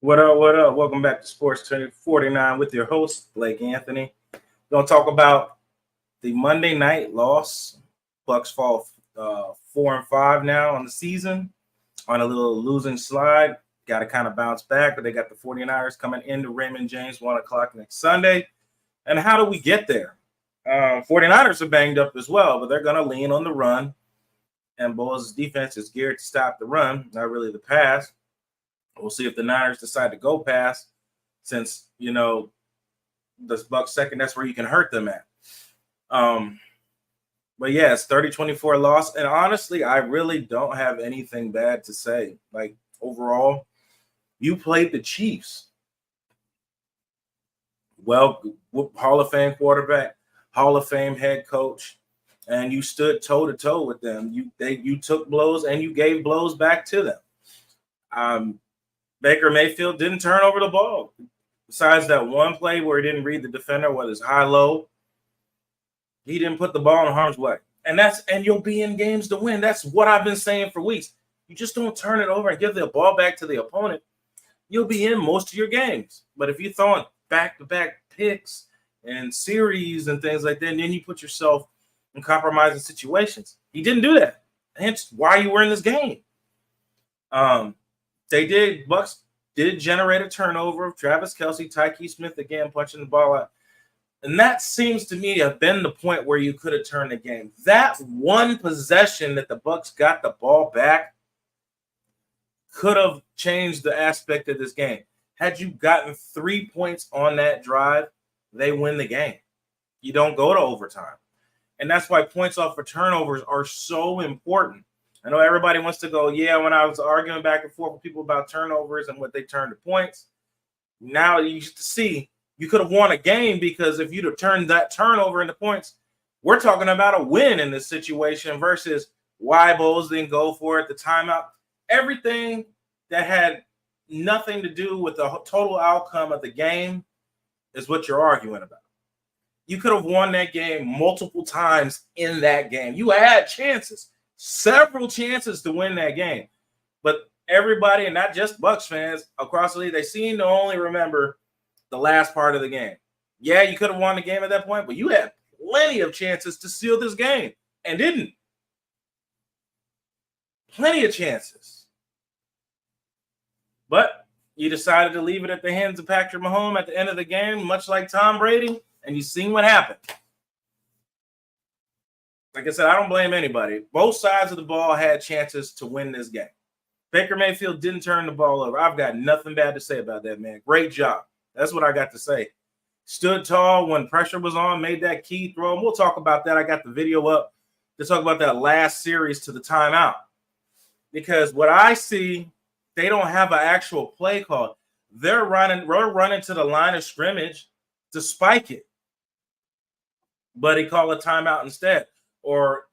What up? What up? Welcome back to Sports 49 with your host, Blake Anthony. We're going to talk about the Monday night loss. Bucs fall 4-5 now on the season on a little losing slide. Got to kind of bounce back, but they got the 49ers coming into Raymond James 1 o'clock next Sunday. And how do we get there? 49ers are banged up as well, but they're going to lean on the run. And Bulls' defense is geared to stop the run, not really the pass. We'll see if the Niners decide to go pass, since, the Bucs second, that's where you can hurt them at. But yeah, it's 30-24 loss. And honestly, I really don't have anything bad to say. Like, overall, you played the Chiefs. Well, Hall of Fame quarterback, Hall of Fame head coach, and you stood toe-to-toe with them. You took blows and you gave blows back to them. Baker Mayfield didn't turn over the ball. Besides that one play where he didn't read the defender, whether it's high-low, he didn't put the ball in harm's way. And you'll be in games to win. That's what I've been saying for weeks. You just don't turn it over and give the ball back to the opponent. You'll be in most of your games. But if you're throwing back-to-back picks and series and things like that, and then you put yourself in compromising situations. He didn't do that. Hence why you were in this game. Bucs did generate a turnover of Travis Kelce, Tyke Smith again punching the ball out. And that seems to me to have been the point where you could have turned the game. That one possession that the Bucs got the ball back could have changed the aspect of this game. Had you gotten 3 points on that drive, they win the game. You don't go to overtime. And that's why points off for turnovers are so important. I know everybody wants to go, when I was arguing back and forth with people about turnovers and what they turn to points, now you get to see you could have won a game, because if you'd have turned that turnover into points, we're talking about a win in this situation versus why Bowles didn't go for it, the timeout. Everything that had nothing to do with the total outcome of the game is what you're arguing about. You could have won that game multiple times in that game. You had chances. Several chances to win that game. But everybody, and not just Bucs fans across the league, they seem to only remember the last part of the game. Yeah, you could have won the game at that point, but you had plenty of chances to seal this game and didn't. Plenty of chances. But you decided to leave it at the hands of Patrick Mahomes at the end of the game, much like Tom Brady, and you've seen what happened. Like I said, I don't blame anybody. Both sides of the ball had chances to win this game. Baker Mayfield didn't turn the ball over. I've got nothing bad to say about that, man. Great job. That's what I got to say. Stood tall when pressure was on, made that key throw. And we'll talk about that. I got the video up to talk about that last series to the timeout. Because what I see, they don't have an actual play call. We're running to the line of scrimmage to spike it. But he called a timeout instead. Or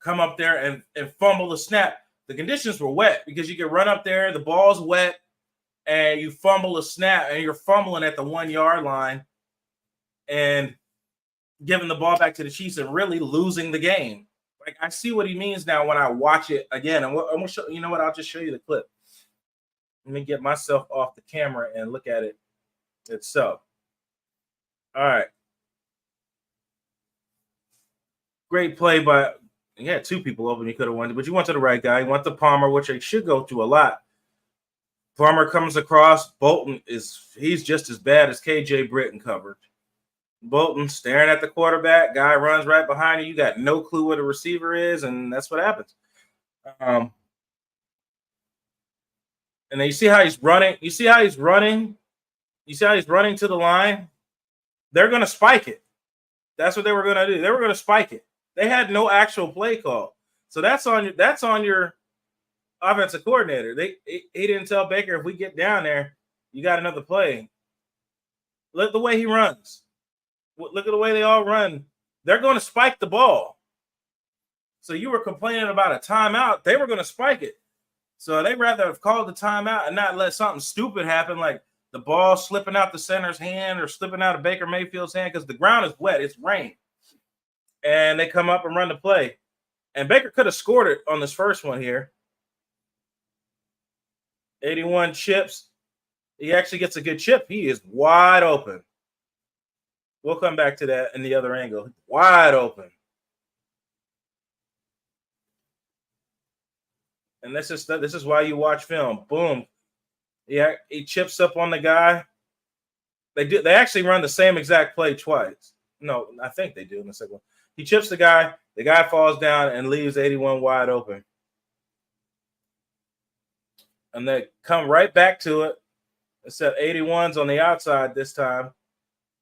come up there and fumble the snap. The conditions were wet, because you can run up there, the ball's wet, and you fumble a snap, and you're fumbling at the 1 yard line and giving the ball back to the Chiefs and really losing the game. Like, I see what he means now when I watch it again. And I'm gonna show, you know what? I'll just show you the clip. Let me get myself off the camera and look at it itself. All right. Great play by, he had two people open. He could have won, but you went to the right guy. You went to Palmer, which they should go through a lot. Palmer comes across. Bolton he's just as bad as KJ Britton covered. Bolton staring at the quarterback. Guy runs right behind you. You got no clue where the receiver is, and that's what happens. And then you see how he's running. You see how he's running to the line? They're going to spike it. That's what they were going to do. They were going to spike it. They had no actual play call. So that's on your offensive coordinator. He didn't tell Baker, if we get down there, you got another play. Look at the way he runs. Look at the way they all run. They're going to spike the ball. So you were complaining about a timeout. They were going to spike it. So they'd rather have called the timeout and not let something stupid happen, like the ball slipping out the center's hand or slipping out of Baker Mayfield's hand, because the ground is wet. It's rain. And they come up and run the play. And Baker could have scored it on this first one here. 81 chips. He actually gets a good chip. He is wide open. We'll come back to that in the other angle. Wide open. And this is why you watch film. Boom. Yeah, he chips up on the guy. They actually run the same exact play twice. No, I think they do in the second one. He chips the guy falls down and leaves 81 wide open. And they come right back to it. Except 81's on the outside this time.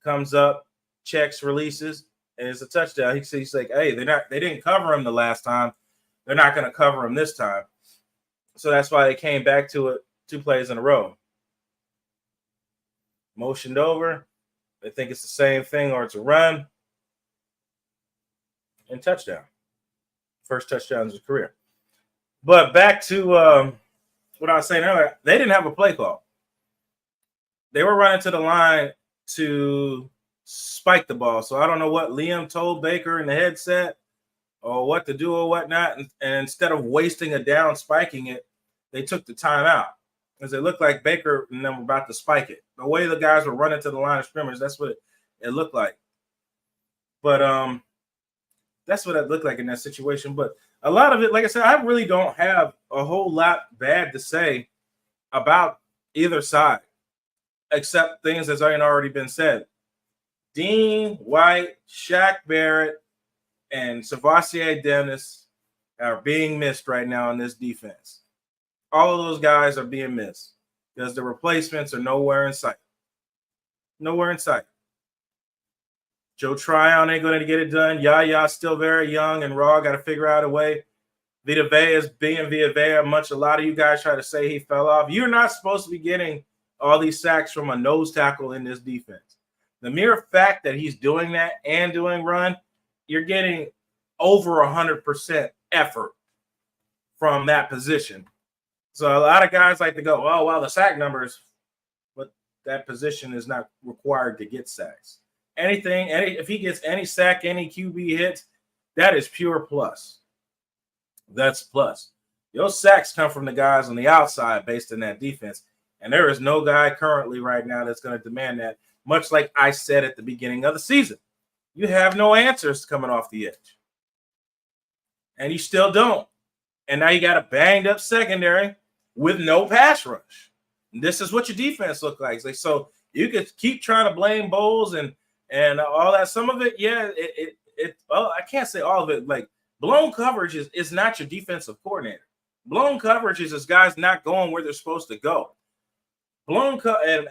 Comes up, checks, releases, and it's a touchdown. He's like, hey, they didn't cover him the last time. They're not going to cover him this time. So that's why they came back to it 2 plays in a row. Motioned over. They think it's the same thing or it's a run. And touchdown. First touchdown of his career. But back to what I was saying earlier. They didn't have a play call. They were running to the line to spike the ball. So I don't know what Liam told Baker in the headset or what to do or whatnot. And instead of wasting a down spiking it, they took the timeout because it looked like Baker and them were about to spike it. The way the guys were running to the line of scrimmage, that's what it looked like. But that's what it looked like in that situation. But a lot of it, like I said, I really don't have a whole lot bad to say about either side, except things that's already been said. Dean White, Shaq Barrett, and Savassier Dennis are being missed right now in this defense. All of those guys are being missed because the replacements are nowhere in sight. Nowhere in sight. Joe Tryon ain't going to get it done. Yaya's still very young and raw. Got to figure out a way. Vita Vea is being Vita Vea. A lot of you guys try to say he fell off. You're not supposed to be getting all these sacks from a nose tackle in this defense. The mere fact that he's doing that and doing run, you're getting over 100% effort from that position. So a lot of guys like to go, oh, well, the sack numbers, but that position is not required to get sacks. If he gets any sack, any QB hits, that is pure plus. That's plus. Your sacks come from the guys on the outside based on that defense. And there is no guy currently right now that's going to demand that, much like I said at the beginning of the season. You have no answers coming off the edge. And you still don't. And now you got a banged up secondary with no pass rush. And this is what your defense looks like. So you could keep trying to blame Bowles and all that. Some of it, yeah, well, I can't say all of it. Like blown coverage is not your defensive coordinator. Blown coverage is guys not going where they're supposed to go. Blown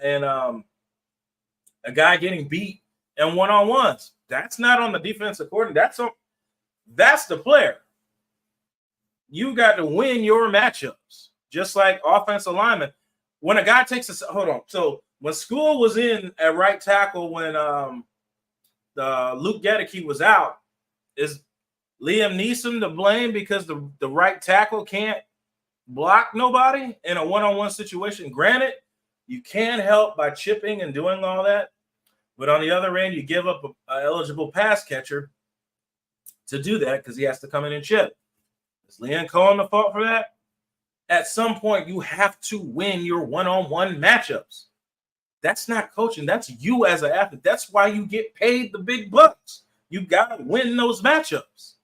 and a guy getting beat in one-on-ones. That's not on the defensive coordinator. That's the player. You got to win your matchups, just like offensive linemen. When a guy takes a hold on, so when School was in at right tackle when the Luke Gedeke was out, is Liam Neeson to blame because the right tackle can't block nobody in a one-on-one situation? Granted, you can help by chipping and doing all that, but on the other end, you give up an eligible pass catcher to do that because he has to come in and chip. Is Leon Cohen the fault for that? At some point, you have to win your one-on-one matchups. That's not coaching. That's you as an athlete. That's why you get paid the big bucks. You got to win those matchups.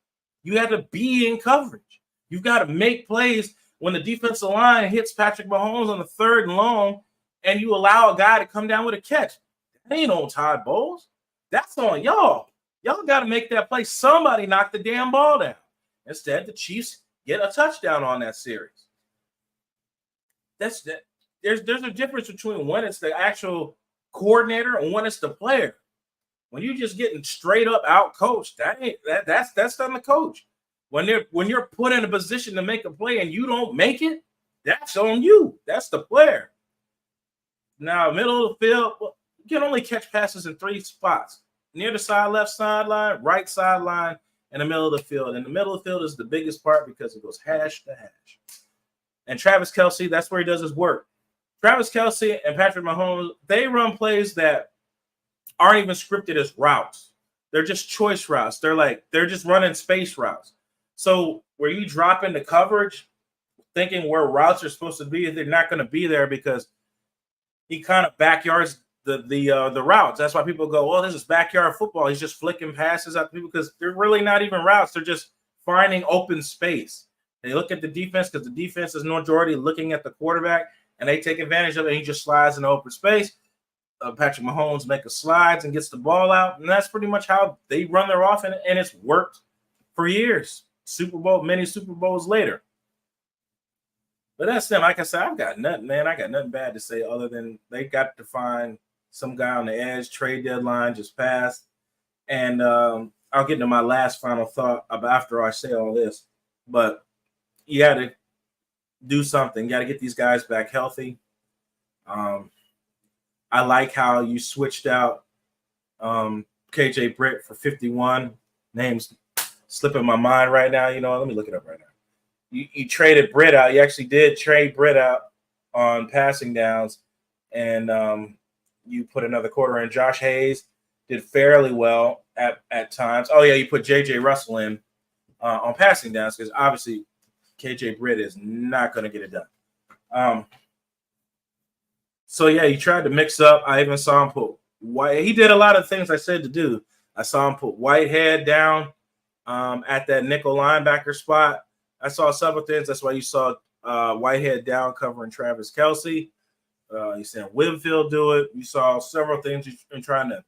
You have to be in coverage. You've got to make plays when the defensive line hits Patrick Mahomes on the 3rd and long and you allow a guy to come down with a catch. That ain't on Todd Bowles. That's on y'all. Y'all got to make that play. Somebody knock the damn ball down. Instead, the Chiefs get a touchdown on that series. There's a difference between when it's the actual coordinator and when it's the player. When you're just getting straight up out coached, that's on the coach. When you're put in a position to make a play and you don't make it, that's on you. That's the player. Now, middle of the field, you can only catch passes in 3 spots: near the side, left sideline, right sideline, and the middle of the field. And the middle of the field is the biggest part because it goes hash to hash. And Travis Kelce, that's where he does his work. Travis Kelce and Patrick Mahomes, they run plays that aren't even scripted as routes. They're just choice routes. They're just running space routes. So where you drop into coverage, thinking where routes are supposed to be, they're not going to be there because he kind of backyards the routes. That's why people go, "Oh, this is backyard football." He's just flicking passes at people because they're really not even routes. They're just finding open space. They look at the defense because the defense is majority looking at the quarterback, and they take advantage of it. And he just slides in open space. Patrick Mahomes makes a slides and gets the ball out, and that's pretty much how they run their offense, and it's worked for years. Many Super Bowls later. But that's them. Like I said, I've got nothing, man. I got nothing bad to say other than they got to find some guy on the edge. Trade deadline just passed. And I'll get into my last final thought after I say all this. But you got to do something. You got to get these guys back healthy. I like how you switched out KJ Britt for 51. Name's slipping my mind right now. Let me look it up right now. You traded Britt out. You actually did trade Britt out on passing downs, and you put another quarter in. Josh Hayes did fairly well at times. Oh, yeah, you put J.J. Russell in on passing downs because obviously KJ Britt is not going to get it done. So, yeah, you tried to mix up. I even saw him put White. He did a lot of things I said to do. I saw him put Whitehead down at that nickel linebacker spot. I saw several things. That's why you saw Whitehead down covering Travis Kelce. You saw Winfield do it. You saw several things in trying to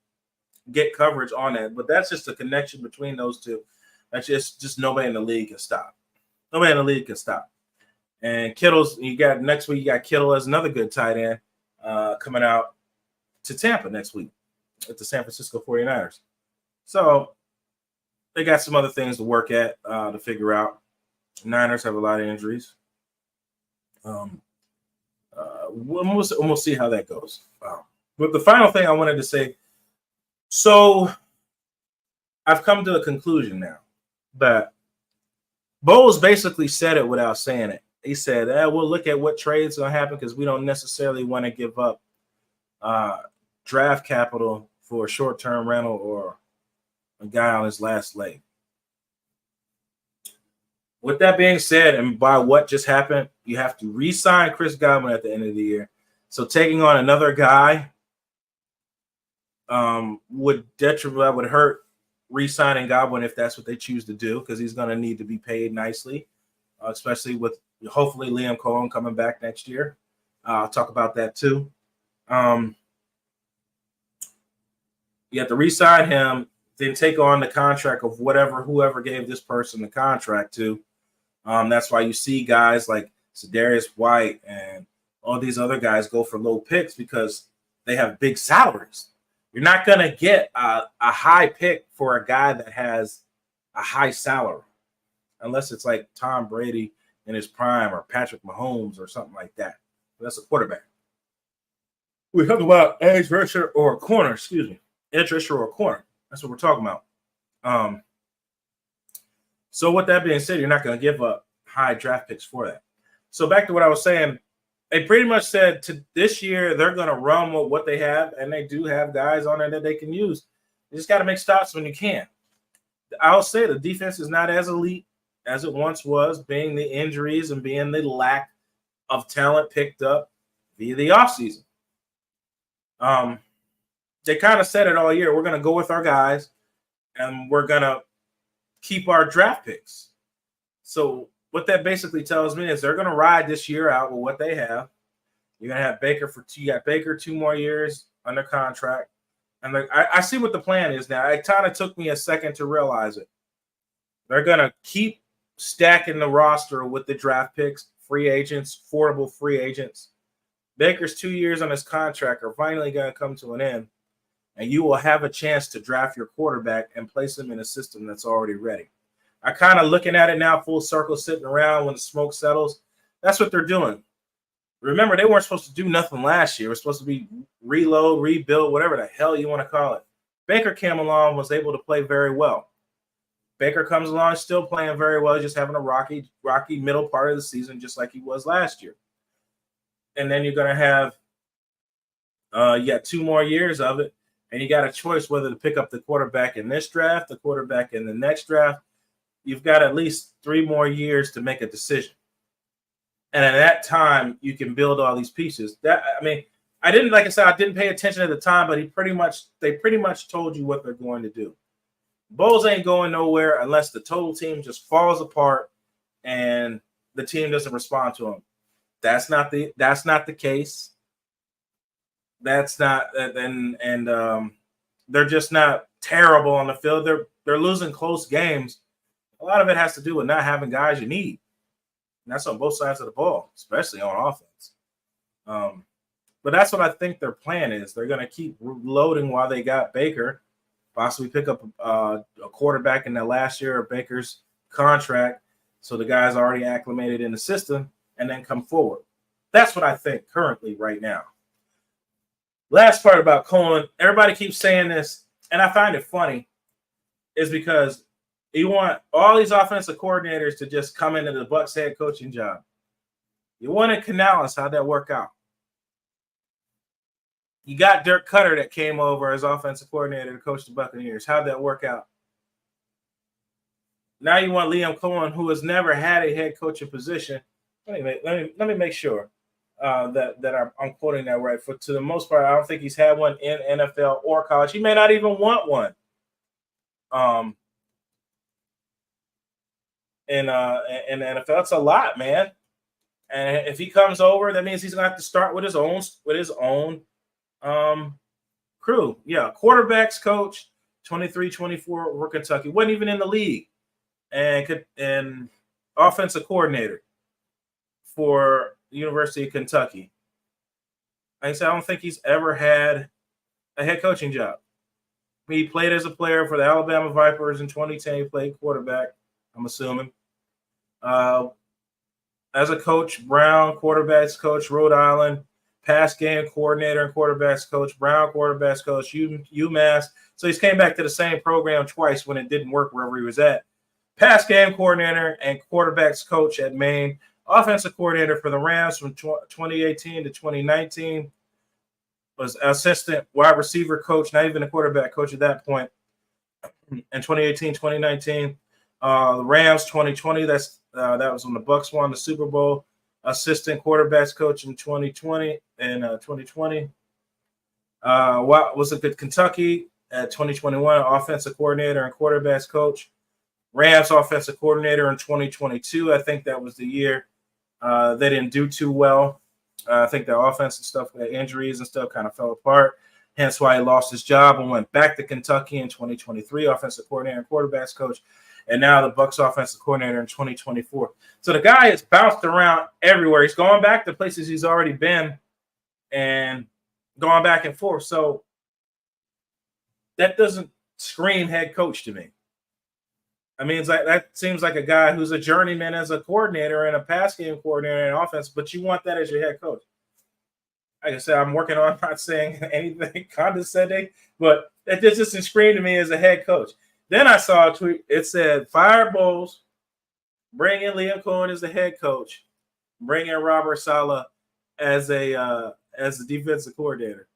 get coverage on that. But that's just a connection between those two. That's just nobody in the league can stop. Nobody in the league can stop. And Kittle's, next week, you got Kittle as another good tight end coming out to Tampa next week at the San Francisco 49ers. So they got some other things to work at to figure out. Niners have a lot of injuries. We'll see how that goes. But the final thing I wanted to say, so I've come to a conclusion now that Bowles basically said it without saying it. He said, we'll look at what trades going to happen because we don't necessarily want to give up draft capital for a short-term rental or a guy on his last leg. With that being said, and by what just happened, you have to re-sign Chris Godwin at the end of the year. So taking on another guy would hurt re-signing Godwin if that's what they choose to do, because he's going to need to be paid nicely, especially with hopefully Liam Cohen coming back next year. I'll talk about that too. You have to re-sign him, then take on the contract of whoever gave this person the contract to. That's why you see guys like Sedarius White and all these other guys go for low picks because they have big salaries. You're not going to get a high pick for a guy that has a high salary unless it's like Tom Brady in his prime or Patrick Mahomes or something like that. That's a quarterback. We're talking about edge rusher or a corner, edge rusher or a corner. That's what we're talking about. So with that being said, you're not going to give up high draft picks for that. So back to what I was saying, they pretty much said to this year they're going to run with what they have, and they do have guys on there that they can use. You just got to make stops when you can. I'll say the defense is not as elite as it once was, being the injuries and being the lack of talent picked up via the offseason. They kind of said it all year. We're going to go with our guys, and we're going to keep our draft picks. So what that basically tells me is they're going to ride this year out with what they have. You're going to have Baker you got Baker 2 more years under contract. And I see what the plan is now. It kind of took me a second to realize it. They're going to keep stacking the roster with the draft picks, free agents, affordable free agents. Baker's 2 years on his contract are finally going to come to an end, and you will have a chance to draft your quarterback and place him in a system that's already ready. I kind of looking at it now, full circle, sitting around when the smoke settles. That's what they're doing. Remember, they weren't supposed to do nothing last year. It was supposed to be reload, rebuild, whatever the hell you want to call it. Baker came along, was able to play very well. Baker comes along, still playing very well, just having a rocky middle part of the season, just like he was last year. And then you're going to have you got 2 more years of it, and you got a choice whether to pick up the quarterback in this draft, the quarterback in the next draft. You've got at least 3 more years to make a decision. And at that time, you can build all these pieces. I didn't, like I said, I didn't pay attention at the time, but they pretty much told you what they're going to do. Bowles ain't going nowhere unless the total team just falls apart and the team doesn't respond to him. That's not the case. That's not, and they're just not terrible on the field. They're losing close games. A lot of it has to do with not having guys you need. And that's on both sides of the ball, especially on offense. But that's what I think their plan is. They're going to keep loading while they got Baker, possibly pick up a quarterback in the last year of Baker's contract, so the guy's already acclimated in the system, and then come forward. That's what I think currently right now. Last part about Cohen, everybody keeps saying this, and I find it funny, is because you want all these offensive coordinators to just come into the Bucs head coaching job. You wanted Canales. How'd that work out? You got Dirk Cutter that came over as offensive coordinator to coach the Buccaneers. How'd that work out? Now you want Liam Cohen, who has never had a head coaching position. Let me make sure that I'm quoting that right. For the most part, I don't think he's had one in NFL or college. He may not even want one. In the NFL, it's a lot, man. And if he comes over, that means he's gonna have to start with his own crew. Yeah, quarterbacks coach, 23-24 over Kentucky. Wasn't even in the league. And offensive coordinator for the University of Kentucky. Like I said, I don't think he's ever had a head coaching job. He played as a player for the Alabama Vipers in 2010. He played quarterback, I'm assuming. As a coach, Brown, quarterbacks coach, Rhode Island, pass game coordinator and quarterbacks coach, Brown, quarterbacks coach, UMass. So he's came back to the same program twice when it didn't work wherever he was at. Pass game coordinator and quarterbacks coach at Maine. Offensive coordinator for the Rams from 2018 to 2019. Was assistant wide receiver coach, not even a quarterback coach at that point. In 2018, 2019. The Rams 2020, that was when the Bucs won the Super Bowl. Assistant quarterbacks coach in 2020 and 2020. Was it at Kentucky at 2021, offensive coordinator and quarterbacks coach. Rams offensive coordinator in 2022. I think that was the year they didn't do too well. I think the offense and stuff, injuries and stuff kind of fell apart. Hence why he lost his job and went back to Kentucky in 2023, offensive coordinator and quarterbacks coach. And now the Bucs offensive coordinator in 2024. So the guy has bounced around everywhere. He's going back to places he's already been and going back and forth. So that doesn't scream head coach to me. I mean, it's like that seems like a guy who's a journeyman as a coordinator and a pass game coordinator and offense, but you want that as your head coach. Like I said, I'm working on not saying anything condescending, but that just doesn't scream to me as a head coach. Then I saw a tweet. It said, fire Bowles, bring in Liam Cohen as the head coach, bring in Robert Saleh as the defensive coordinator.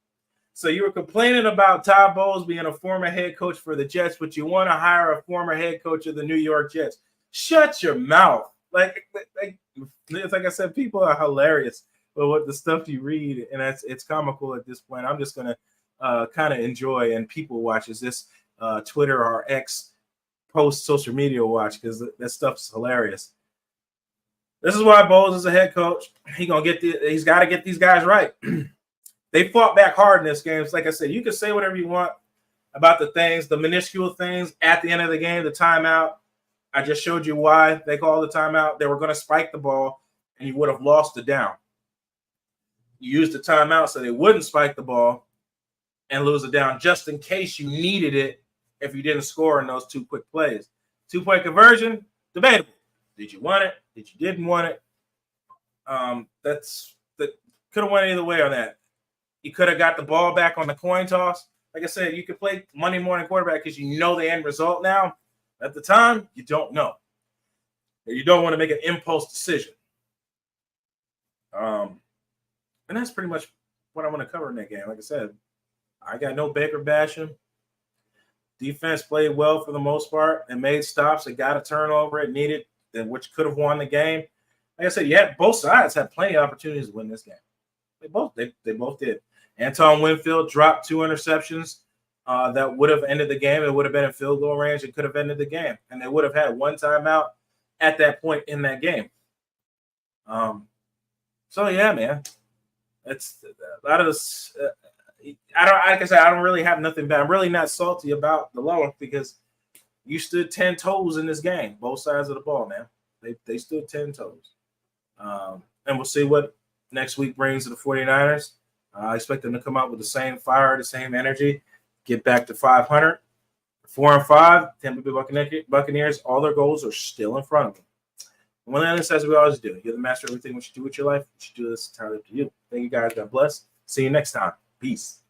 So you were complaining about Todd Bowles being a former head coach for the Jets, but you want to hire a former head coach of the New York Jets. Shut your mouth. Like I said, people are hilarious with what the stuff you read, and it's comical at this point. I'm just going to kind of enjoy and people watch as this Twitter or X post social media watch, because that stuff's hilarious. This is why Bowles is a head coach. He's got to get these guys right. They fought back hard in this game. Like I said, you can say whatever you want about the things, the minuscule things at the end of the game, the timeout. I just showed you why they called the timeout. They were going to spike the ball, and you would have lost the down. You used the timeout so they wouldn't spike the ball and lose it down just in case you needed it if you didn't score in those two quick plays. 2-point conversion, debatable. Did you want it? Did you didn't want it? That could have went either way on that. You could have got the ball back on the coin toss. Like I said, you could play Monday morning quarterback because you know the end result now. At the time, you don't know. You don't want to make an impulse decision. And that's pretty much what I want to cover in that game. Like I said, I got no Baker bashing. Defense played well for the most part and made stops. It got a turnover it needed, which could have won the game. Like I said, both sides had plenty of opportunities to win this game. They both did. Antoine Winfield dropped 2 interceptions that would have ended the game. It would have been in field goal range. It could have ended the game. And they would have had 1 timeout at that point in that game. So, yeah, man. It's a lot of this. Like I said, I don't really have nothing bad. I'm really not salty about the lower because you stood 10 toes in this game, both sides of the ball, man. They stood 10 toes. And we'll see what next week brings to the 49ers. I expect them to come out with the same fire, the same energy, get back to 500. 4-5, Tampa Bay Buccaneers, all their goals are still in front of them. And one of the as we always do, you're the master of everything. What you do with your life, what you do this entirely up to you. Thank you guys. God bless. See you next time. Peace.